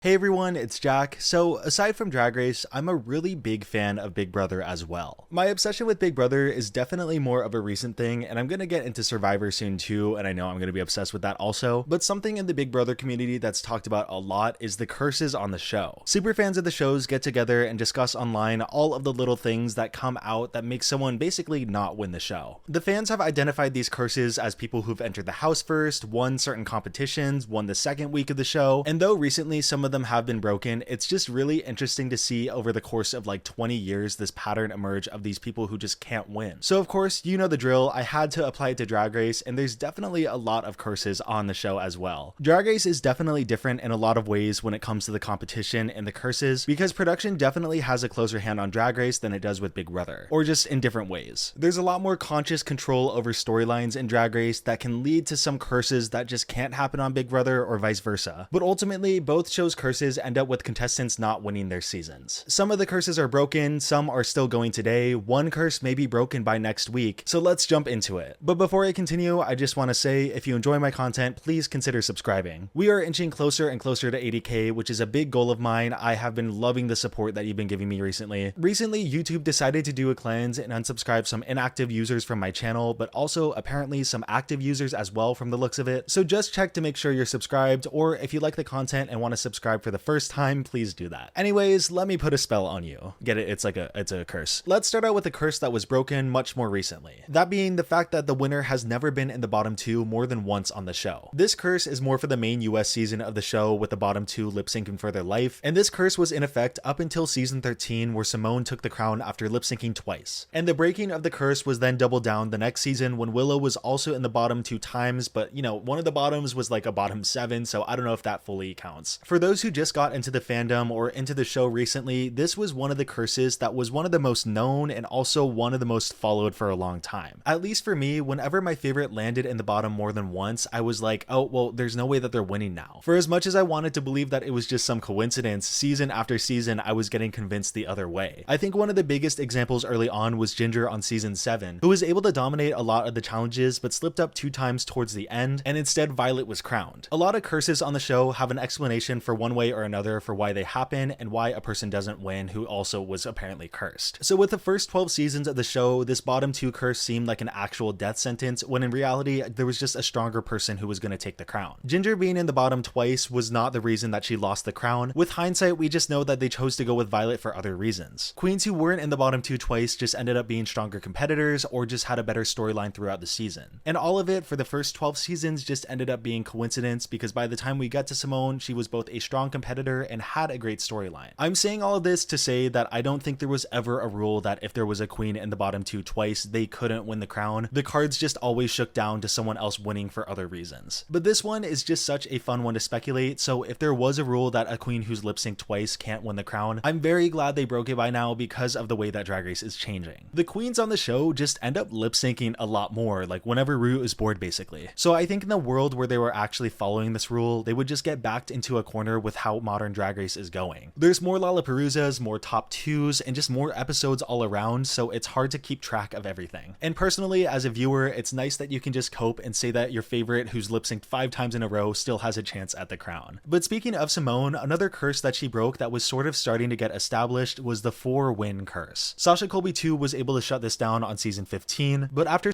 Hey everyone, it's Jack. So aside from Drag Race, I'm a really big fan of Big Brother as well. My obsession with Big Brother is definitely more of a recent thing, and I'm gonna get into Survivor soon too, and I know I'm gonna be obsessed with that also, but something in the Big Brother community that's talked about a lot is the curses on the show. Super fans of the shows get together and discuss online all of the little things that come out that make someone basically not win the show. The fans have identified these curses as people who've entered the house first, won certain competitions, won the second week of the show, and though recently some of them have been broken, it's just really interesting to see over the course of like 20 years this pattern emerge of these people who just can't win. So of course, you know the drill, I had to apply it to Drag Race, and there's definitely a lot of curses on the show as well. Drag Race is definitely different in a lot of ways when it comes to the competition and the curses, because production definitely has a closer hand on Drag Race than it does with Big Brother, or just in different ways. There's a lot more conscious control over storylines in Drag Race that can lead to some curses that just can't happen on Big Brother or vice versa. But ultimately, both shows' curses end up with contestants not winning their seasons. Some of the curses are broken, some are still going today, one curse may be broken by next week, so let's jump into it. But before I continue, I just want to say, if you enjoy my content, please consider subscribing. We are inching closer and closer to 80k, which is a big goal of mine. I have been loving the support that you've been giving me recently. Recently, YouTube decided to do a cleanse and unsubscribe some inactive users from my channel, but also apparently some active users as well from the looks of it. So just check to make sure you're subscribed, or if you like the content and want to subscribe for the first time, please do that. Anyways, let me put a spell on you. Get it? It's a curse. Let's start out with a curse that was broken much more recently. That being the fact that the winner has never been in the bottom two more than once on the show. This curse is more for the main US season of the show with the bottom two lip syncing for their life, and this curse was in effect up until season 13 where Simone took the crown after lip syncing twice. And the breaking of the curse was then doubled down the next season when Willow was also in the bottom two times, but you know, one of the bottoms was like a bottom 7, so I don't know if that fully counts. For those who just got into the fandom or into the show recently, this was one of the curses that was one of the most known and also one of the most followed for a long time. At least for me, whenever my favorite landed in the bottom more than once, I was like, oh, well, there's no way that they're winning now. For as much as I wanted to believe that it was just some coincidence, season after season, I was getting convinced the other way. I think one of the biggest examples early on was Ginger on season 7, who was able to dominate a lot of the challenges but slipped up 2 times towards the end, and instead Violet was crowned. A lot of curses on the show have an explanation for one way or another for why they happen and why a person doesn't win who also was apparently cursed. So with the first 12 seasons of the show, this bottom 2 curse seemed like an actual death sentence, when in reality there was just a stronger person who was going to take the crown. Ginger being in the bottom twice was not the reason that she lost the crown. With hindsight, we just know that they chose to go with Violet for other reasons. Queens who weren't in the bottom 2 twice just ended up being stronger competitors or just had a better storyline throughout the season. And all of it for the first 12 seasons just ended up being coincidence, because by the time we got to Simone, she was both a strong competitor and had a great storyline. I'm saying all of this to say that I don't think there was ever a rule that if there was a queen in the bottom 2 twice, they couldn't win the crown. The cards just always shook down to someone else winning for other reasons. But this one is just such a fun one to speculate, so if there was a rule that a queen who's lip synced twice can't win the crown, I'm very glad they broke it by now because of the way that Drag Race is changing. The queens on the show just end up lip syncing a lot more, like whenever Rue is bored basically. So I think in the world where they were actually following this rule, they would just get backed into a corner with how modern Drag Race is going. There's more Lollaparoozas, more top 2s, and just more episodes all around, so it's hard to keep track of everything. And personally, as a viewer, it's nice that you can just cope and say that your favorite who's lip synced 5 times in a row still has a chance at the crown. But speaking of Simone, another curse that she broke that was sort of starting to get established was the 4-win curse. Sasha Colby 2 was able to shut this down on season 15, but after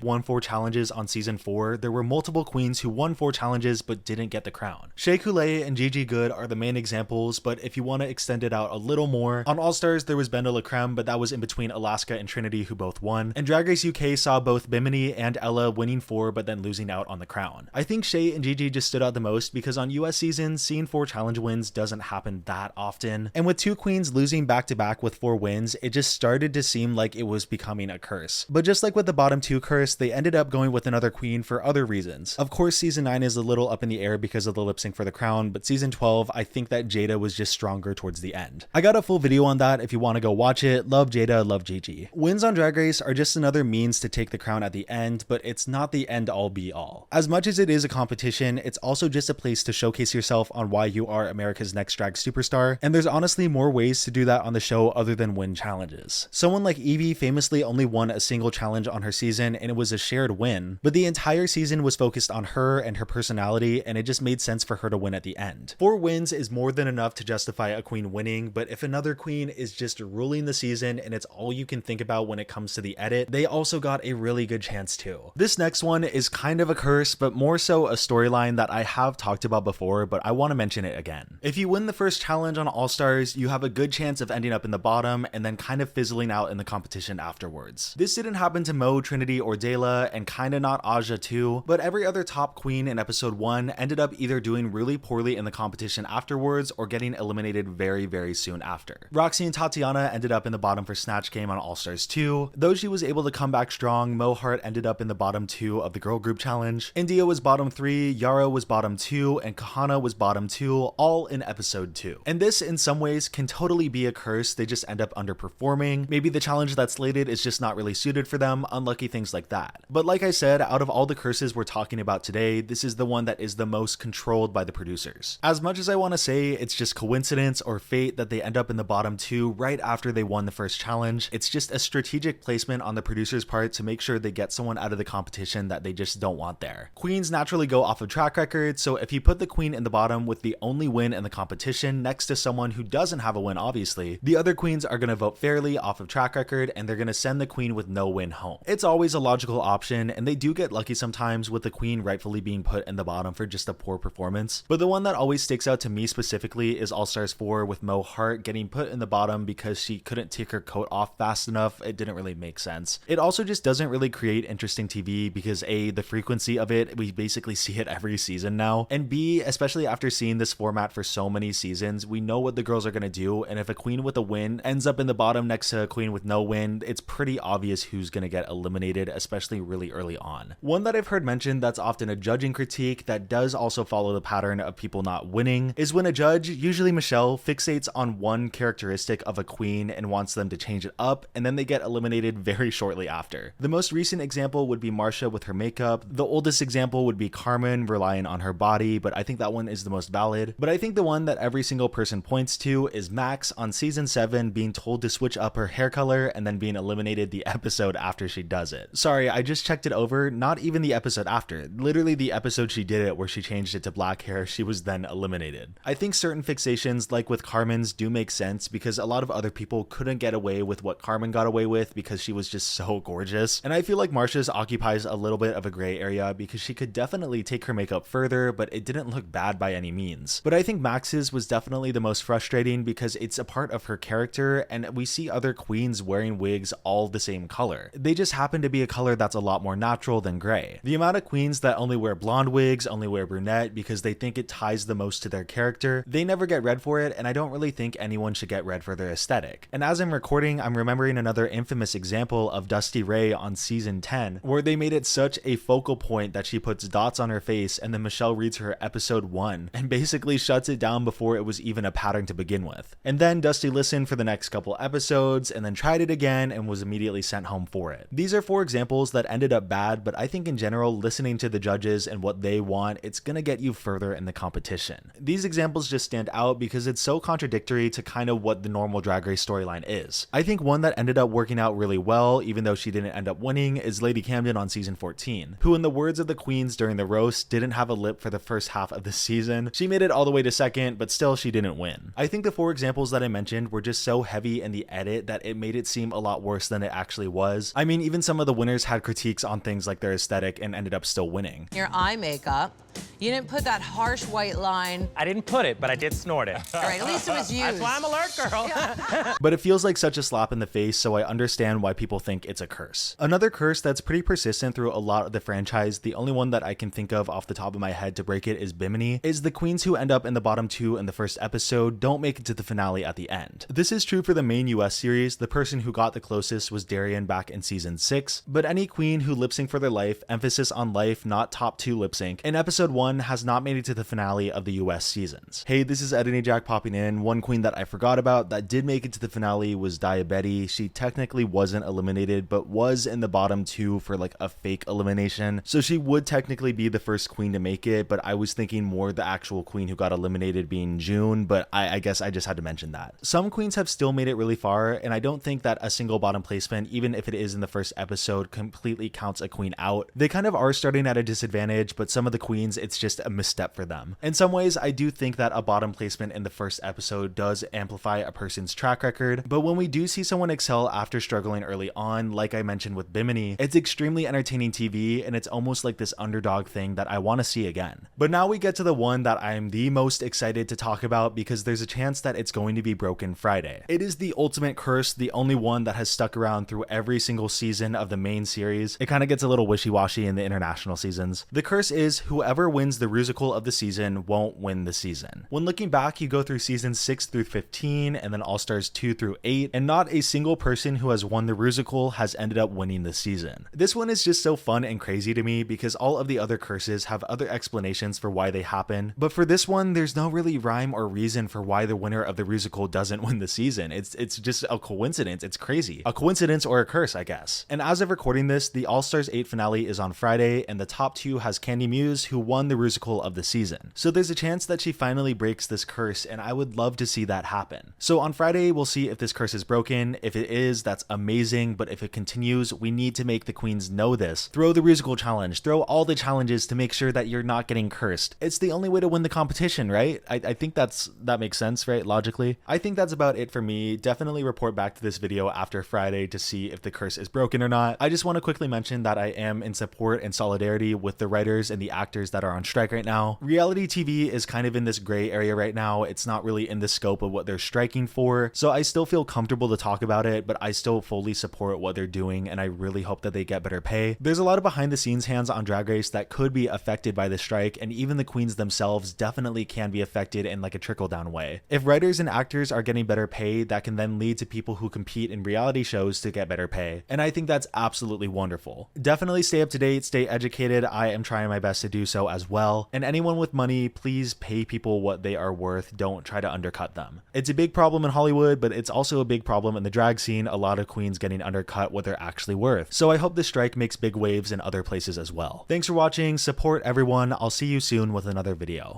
won 4 challenges on season 4, there were multiple queens who won 4 challenges but didn't get the crown. Shea Coulee and Gigi Good are the main examples, but if you want to extend it out a little more, on All Stars there was Benda LaCreme, but that was in between Alaska and Trinity, who both won, and Drag Race UK saw both Bimini and Ella winning 4 but then losing out on the crown. I think Shea and Gigi just stood out the most because on US seasons, seeing 4 challenge wins doesn't happen that often, and with 2 queens losing back to back with 4 wins, it just started to seem like it was becoming a curse. But just like with the bottom 2 curse, they ended up going with another queen for other reasons. Of course, season 9 is a little up in the air because of the lip sync for the crown, but season 12, I think that Jada was just stronger towards the end. I got a full video on that if you want to go watch it. Love Jada, love Gigi. Wins on Drag Race are just another means to take the crown at the end, but it's not the end all be all. As much as it is a competition, it's also just a place to showcase yourself on why you are America's next drag superstar, and there's honestly more ways to do that on the show other than win challenges. Someone like Evie famously only won a single challenge on her season, and it was a shared win, but the entire season was focused on her and her personality, and it just made sense for her to win win at the end. 4 wins is more than enough to justify a queen winning, but if another queen is just ruling the season and it's all you can think about when it comes to the edit, they also got a really good chance too. This next one is kind of a curse, but more so a storyline that I have talked about before, but I want to mention it again. If you win the first challenge on All-Stars, you have a good chance of ending up in the bottom and then kind of fizzling out in the competition afterwards. This didn't happen to Mo, Trinity, or Dela, and kinda not Aja too, but every other top queen in episode 1 ended up either doing really poorly in the competition afterwards or getting eliminated very, very soon after. Roxy and Tatiana ended up in the bottom for Snatch Game on All-Stars 2. Though she was able to come back strong, Mo Hart ended up in the bottom 2 of the girl group challenge. India was bottom 3, Yara was bottom 2, and Kahana was bottom 2, all in episode 2. And this in some ways can totally be a curse, they just end up underperforming. Maybe the challenge that's slated is just not really suited for them, unlucky things like that. But like I said, out of all the curses we're talking about today, this is the one that is the most controlled by the producers. As much as I want to say it's just coincidence or fate that they end up in the bottom 2 right after they won the first challenge, it's just a strategic placement on the producers' part to make sure they get someone out of the competition that they just don't want there. Queens naturally go off of track record, so if you put the queen in the bottom with the only win in the competition next to someone who doesn't have a win obviously, the other queens are going to vote fairly off of track record and they're going to send the queen with no win home. It's always a logical option, and they do get lucky sometimes with the queen rightfully being put in the bottom for just a poor performance, but the one that always sticks out to me specifically is All-Stars 4 with Mo Hart getting put in the bottom because she couldn't take her coat off fast enough. It didn't really make sense. It also just doesn't really create interesting TV because A, the frequency of it, we basically see it every season now, and B, especially after seeing this format for so many seasons, we know what the girls are going to do, and if a queen with a win ends up in the bottom next to a queen with no win, it's pretty obvious who's going to get eliminated, especially really early on. One that I've heard mentioned that's often a judging critique that does also follow the pattern of people not winning is when a judge, usually Michelle, fixates on one characteristic of a queen and wants them to change it up, and then they get eliminated very shortly after. The most recent example would be Marcia with her makeup. The oldest example would be Carmen relying on her body, but I think that one is the most valid. But I think the one that every single person points to is Max on season 7 being told to switch up her hair color and then being eliminated the episode after she does it. Sorry, I just checked it over, not even the episode after. Literally the episode she did it where she changed it to black hair, she was then eliminated. I think certain fixations, like with Carmen's, do make sense because a lot of other people couldn't get away with what Carmen got away with because she was just so gorgeous. And I feel like Marcia's occupies a little bit of a gray area because she could definitely take her makeup further, but it didn't look bad by any means. But I think Max's was definitely the most frustrating because it's a part of her character, and we see other queens wearing wigs all the same color. They just happen to be a color that's a lot more natural than gray. The amount of queens that only wear blonde wigs, only wear brunette because they think it ties the most to their character, they never get red for it, and I don't really think anyone should get red for their aesthetic. And as I'm recording, I'm remembering another infamous example of Dusty Ray on season 10, where they made it such a focal point that she puts dots on her face and then Michelle reads her episode 1 and basically shuts it down before it was even a pattern to begin with. And then Dusty listened for the next couple episodes and then tried it again and was immediately sent home for it. These are 4 examples that ended up bad, but I think in general, listening to the judges and what they want, it's gonna get you further in the competition. These examples just stand out because it's so contradictory to kind of what the normal Drag Race storyline is. I think one that ended up working out really well, even though she didn't end up winning, is Lady Camden on season 14, who in the words of the queens during the roast, didn't have a lip for the first half of the season. She made it all the way to second, but still she didn't win. I think the 4 examples that I mentioned were just so heavy in the edit that it made it seem a lot worse than it actually was. I mean, even some of the winners had critiques on things like their aesthetic and ended up still winning. Your eye makeup. You didn't put that harsh white line. I didn't put it, but I did snort it. All right, at least it was used. That's why I'm alert, girl. Yeah. But it feels like such a slap in the face, so I understand why people think it's a curse. Another curse that's pretty persistent through a lot of the franchise, the only one that I can think of off the top of my head to break it is Bimini, is the queens who end up in the bottom 2 in the first episode don't make it to the finale at the end. This is true for the main US series. The person who got the closest was Darian back in season 6, but any queen who lip sync for their life, emphasis on life, not top 2 lip sync, in episode 1 has not made it to the finale of the US seasons. Hey, this is Editing Jack popping in. One queen that I forgot about that did make it to the finale was Diabetti. She technically wasn't eliminated, but was in the bottom 2 for like a fake elimination. So she would technically be the first queen to make it, but I was thinking more the actual queen who got eliminated being June, but I guess I just had to mention that. Some queens have still made it really far, and I don't think that a single bottom placement, even if it is in the first episode, completely counts a queen out. They kind of are starting at a disadvantage, but some of the queens sometimes it's just a misstep for them. In some ways, I do think that a bottom placement in the first episode does amplify a person's track record, but when we do see someone excel after struggling early on, like I mentioned with Bimini, it's extremely entertaining TV, and it's almost like this underdog thing that I want to see again. But now we get to the one that I'm the most excited to talk about because there's a chance that it's going to be broken Friday. It is the ultimate curse, the only one that has stuck around through every single season of the main series. It kind of gets a little wishy-washy in the international seasons. The curse is whoever wins the Rusical of the season won't win the season. When looking back, you go through seasons 6 through 15 and then All-Stars 2 through 8, and not a single person who has won the Rusical has ended up winning the season. This one is just so fun and crazy to me because all of the other curses have other explanations for why they happen, but for this one, there's no really rhyme or reason for why the winner of the Rusical doesn't win the season. It's just a coincidence. It's crazy. A coincidence or a curse, I guess. And as of recording this, the All-Stars 8 finale is on Friday, and the top 2 has Candy Muse, who won the Rusical of the season. So there's a chance that she finally breaks this curse, and I would love to see that happen. So on Friday, we'll see if this curse is broken. If it is, that's amazing, but if it continues, we need to make the queens know this. Throw the Rusical challenge, throw all the challenges to make sure that you're not getting cursed. It's the only way to win the competition, right? I think that makes sense, right? Logically. I think that's about it for me. Definitely report back to this video after Friday to see if the curse is broken or not. I just want to quickly mention that I am in support and solidarity with the writers and the actors that are on strike right now. Reality TV is kind of in this gray area right now. It's not really in the scope of what they're striking for. So I still feel comfortable to talk about it, but I still fully support what they're doing, and I really hope that they get better pay. There's a lot of behind the scenes hands on Drag Race that could be affected by the strike, and even the queens themselves definitely can be affected in like a trickle down way. If writers and actors are getting better pay, that can then lead to people who compete in reality shows to get better pay, and I think that's absolutely wonderful. Definitely stay up to date, stay educated. I am trying my best to do so as well, and anyone with money, please pay people what they are worth. Don't try to undercut them. It's a big problem in Hollywood, but it's also a big problem in the drag scene. A lot of queens getting undercut what they're actually worth. So I hope this strike makes big waves in other places as well. Thanks for watching, support everyone. I'll see you soon with another video.